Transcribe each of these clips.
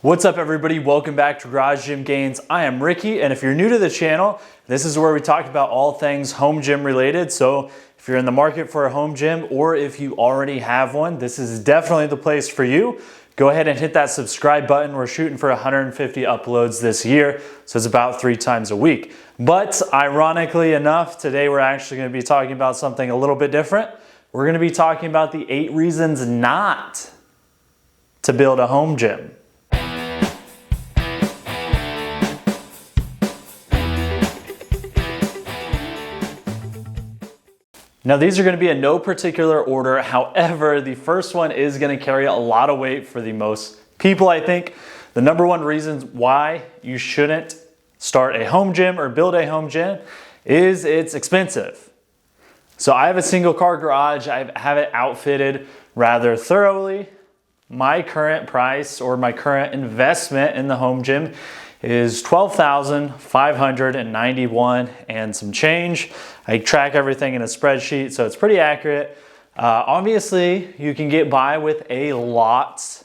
What's up everybody, welcome back to Garage Gym Gains. I am Ricky, and if you're new to the channel, this is where we talk about all things home gym related. So if you're in the market for a home gym or if you already have one, this is definitely the place for you. Go ahead and hit that subscribe button. We're shooting for 150 uploads this year, so it's about 3 times a week. But ironically enough, today we're actually going to be talking about something a little bit different. We're going to be talking about the 8 reasons not to build a home gym. Now these are going to be in no particular order. However, the first one is going to carry a lot of weight for the most people, I think. The number one reason why you shouldn't start a home gym or build a home gym is it's expensive. So I have a single car garage. I have it outfitted rather thoroughly. My current price or my current investment in the home gym is $12,591 and some change. I track everything in a spreadsheet, so it's pretty accurate. Obviously, you can get by with a lot,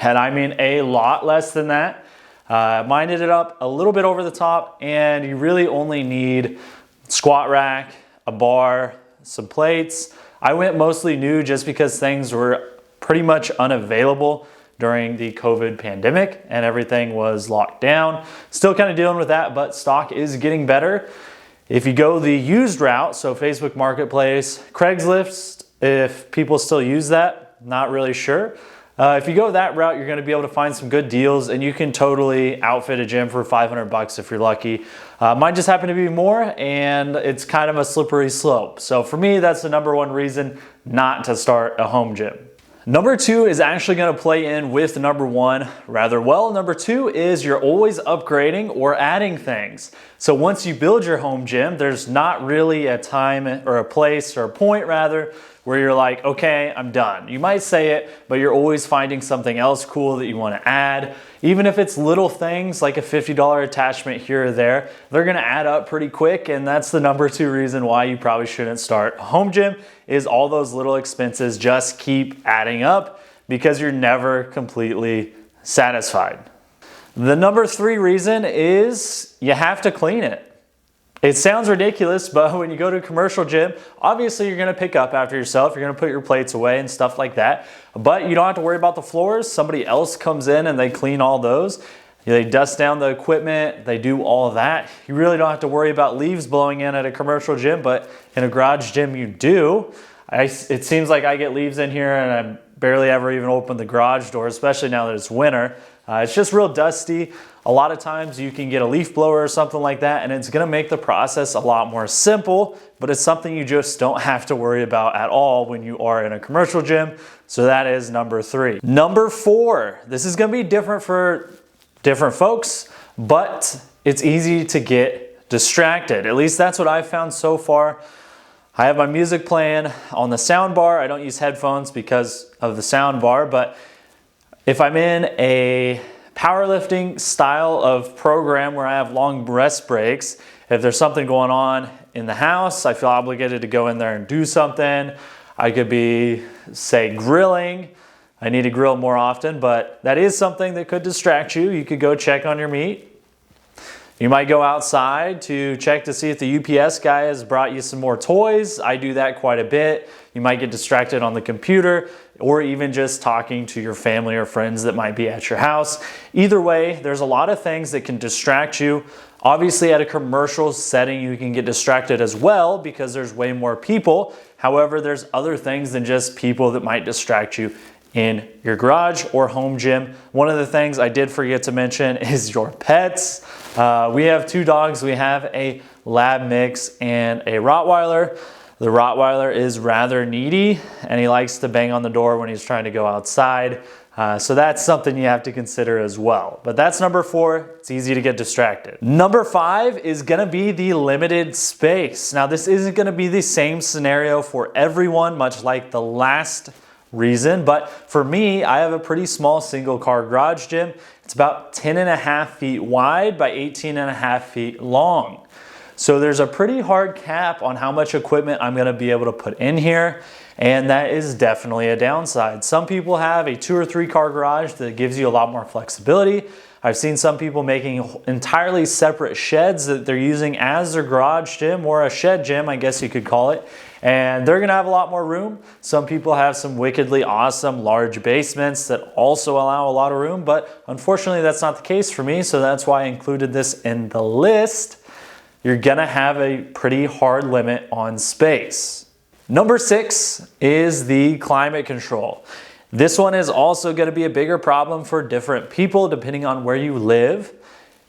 and I mean a lot less than that. Mine ended up a little bit over the top, and you really only need squat rack, a bar, some plates. I went mostly new just because things were pretty much unavailable during the COVID pandemic and everything was locked down. Still kind of dealing with that, but stock is getting better. If you go the used route, so Facebook Marketplace, Craigslist, if people still use that, not really sure. If you go that route, you're gonna be able to find some good deals and you can totally outfit a gym for 500 bucks if you're lucky. Mine just happened to be more and it's kind of a slippery slope. So for me, that's the number one reason not to start a home gym. Number 2 is actually going to play in with number 1 rather well. Number 2 is you're always upgrading or adding things. So once you build your home gym, there's not really a time or a place or a point rather where you're like, okay, I'm done. You might say it, but you're always finding something else cool that you want to add. Even if it's little things like a $50 attachment here or there, they're going to add up pretty quick. And that's the number 2 reason why you probably shouldn't start a home gym is all those little expenses just keep adding up because you're never completely satisfied. The number 3 reason is you have to clean it. It sounds ridiculous, but when you go to a commercial gym, obviously you're gonna pick up after yourself, you're gonna put your plates away and stuff like that, but you don't have to worry about the floors. Somebody else comes in and they clean all those. They dust down the equipment, they do all of that. You really don't have to worry about leaves blowing in at a commercial gym, but in a garage gym you do. It seems like I get leaves in here and I barely ever even open the garage door, especially now that it's winter. It's just real dusty. A lot of times you can get a leaf blower or something like that and it's gonna make the process a lot more simple, but it's something you just don't have to worry about at all when you are in a commercial gym. So that is number 3. Number 4, this is gonna be different for different folks, but it's easy to get distracted. At least that's what I've found so far. I have my music playing on the sound bar. I don't use headphones because of the sound bar, but if I'm in a powerlifting style of program where I have long rest breaks, if there's something going on in the house, I feel obligated to go in there and do something. I could be, say, grilling. I need to grill more often, but that is something that could distract you. You could go check on your meat. You might go outside to check to see if the UPS guy has brought you some more toys. I do that quite a bit. You might get distracted on the computer or even just talking to your family or friends that might be at your house. Either way, there's a lot of things that can distract you. Obviously, at a commercial setting, you can get distracted as well because there's way more people. However, there's other things than just people that might distract you in your garage or home gym. One of the things I did forget to mention is your pets. We have 2 dogs. We have a lab mix and a Rottweiler. The Rottweiler is rather needy and he likes to bang on the door when he's trying to go outside. So that's something you have to consider as well. But that's number 4. It's easy to get distracted. Number 5 is gonna be the limited space. Now this isn't gonna be the same scenario for everyone, much like the last reason, but for me, I have a pretty small single car garage gym. It's about 10.5 feet wide by 18.5 feet long. So there's a pretty hard cap on how much equipment I'm gonna be able to put in here. and that is definitely a downside. Some people have a 2 or 3 car garage that gives you a lot more flexibility. I've seen some people making entirely separate sheds that they're using as their garage gym, or a shed gym, I guess you could call it. And they're gonna have a lot more room. Some people have some wickedly awesome large basements that also allow a lot of room, but unfortunately that's not the case for me, so that's why I included this in the list. You're gonna have a pretty hard limit on space. Number 6 is the climate control. This one is also going to be a bigger problem for different people depending on where you live.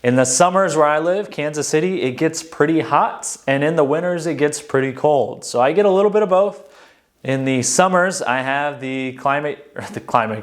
In the summers where I live, Kansas City, it gets pretty hot, and in the winters it gets pretty cold. So I get a little bit of both. In the summers, I have the climate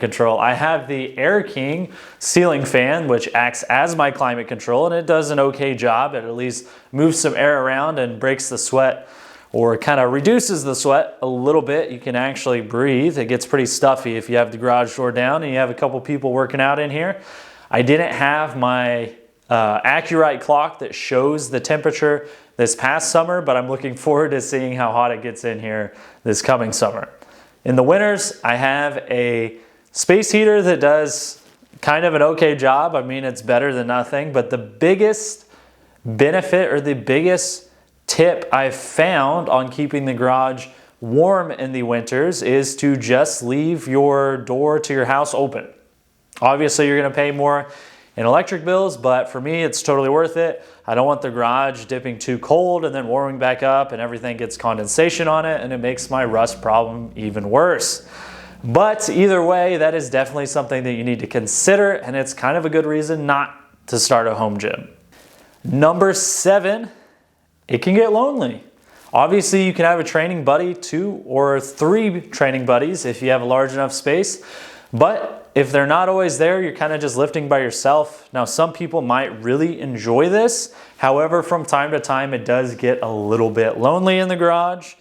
control. I have the Air King ceiling fan, which acts as my climate control, and it does an okay job. It at least moves some air around and breaks the sweat, or kind of reduces the sweat a little bit. You can actually breathe. It gets pretty stuffy if you have the garage door down and you have a couple people working out in here. I didn't have my Accurite clock that shows the temperature this past summer, but I'm looking forward to seeing how hot it gets in here this coming summer. In the winters, I have a space heater that does kind of an okay job. I mean, it's better than nothing, but the biggest benefit, or the biggest tip I've found on keeping the garage warm in the winters, is to just leave your door to your house open. Obviously, you're gonna pay more in electric bills, but for me, it's totally worth it. I don't want the garage dipping too cold and then warming back up and everything gets condensation on it, and it makes my rust problem even worse. But either way, that is definitely something that you need to consider, and it's kind of a good reason not to start a home gym. Number 7, it can get lonely. Obviously, you can have a training buddy, 2 or 3 training buddies if you have a large enough space, but if they're not always there, you're kind of just lifting by yourself. Now, some people might really enjoy this. However, from time to time, it does get a little bit lonely in the garage.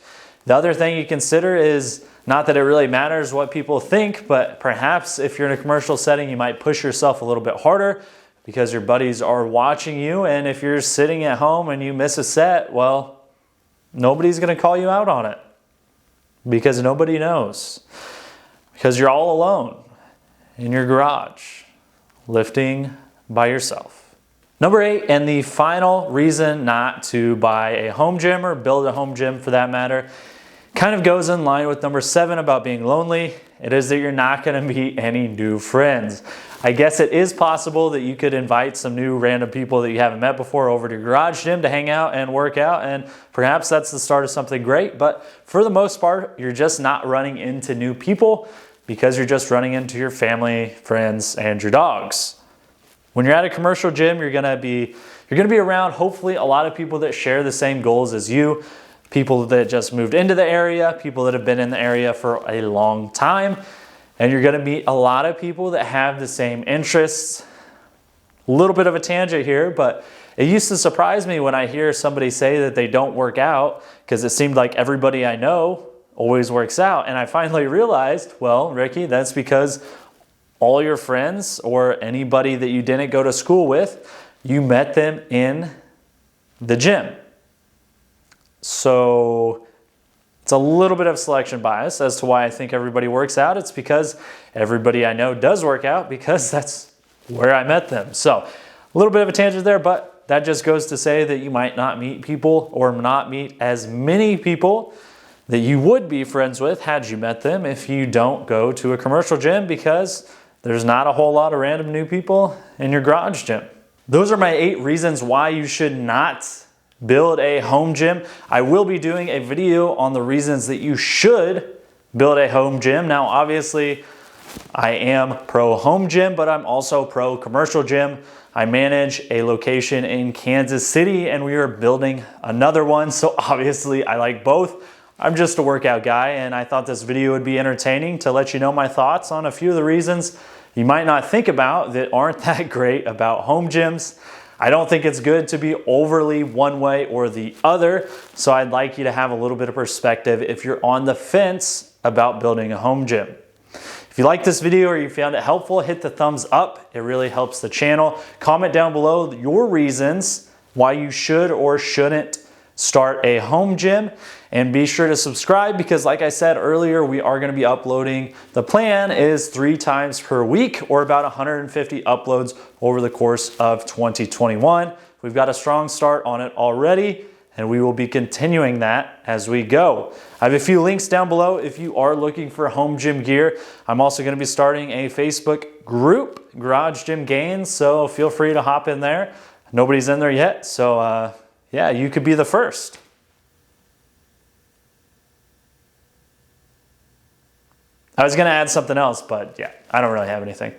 The other thing you consider is, not that it really matters what people think, but perhaps if you're in a commercial setting, you might push yourself a little bit harder because your buddies are watching you. And if you're sitting at home and you miss a set, well, nobody's gonna call you out on it because nobody knows, because you're all alone in your garage, lifting by yourself. Number 8, and the final reason not to buy a home gym, or build a home gym for that matter, kind of goes in line with number 7 about being lonely. It is that you're not gonna meet any new friends. I guess it is possible that you could invite some new random people that you haven't met before over to your garage gym to hang out and work out, and perhaps that's the start of something great, but for the most part, you're just not running into new people because you're just running into your family, friends, and your dogs. When you're at a commercial gym, you're gonna be around hopefully a lot of people that share the same goals as you, people that just moved into the area, people that have been in the area for a long time, and you're gonna meet a lot of people that have the same interests. A little bit of a tangent here, but it used to surprise me when I hear somebody say that they don't work out, because it seemed like everybody I know always works out. And I finally realized, well, Ricky, that's because all your friends, or anybody that you didn't go to school with, you met them in the gym. So it's a little bit of selection bias as to why I think everybody works out. It's because everybody I know does work out, because that's where I met them. So a little bit of a tangent there, but that just goes to say that you might not meet people, or not meet as many people that you would be friends with had you met them, if you don't go to a commercial gym, because there's not a whole lot of random new people in your garage gym. Those are my 8 reasons why you should not build a home gym. I will be doing a video on the reasons that you should build a home gym. Now, obviously, I am pro home gym, but I'm also pro commercial gym. I manage a location in Kansas City, and we are building another one. So obviously I like both. I'm just a workout guy, and I thought this video would be entertaining to let you know my thoughts on a few of the reasons you might not think about that aren't that great about home gyms. I don't think it's good to be overly one way or the other, so I'd like you to have a little bit of perspective if you're on the fence about building a home gym. If you like this video or you found it helpful, hit the thumbs up. It really helps the channel. Comment down below your reasons why you should or shouldn't start a home gym. And be sure to subscribe because like I said earlier, we are going to be uploading. The plan is 3 times per week or about 150 uploads over the course of 2021. We've got a strong start on it already, and we will be continuing that as we go. I have a few links down below if you are looking for home gym gear. I'm also going to be starting a Facebook group, Garage Gym Gains, so feel free to hop in there. Nobody's in there yet, so yeah, you could be the first. I was going to add something else, but yeah, I don't really have anything.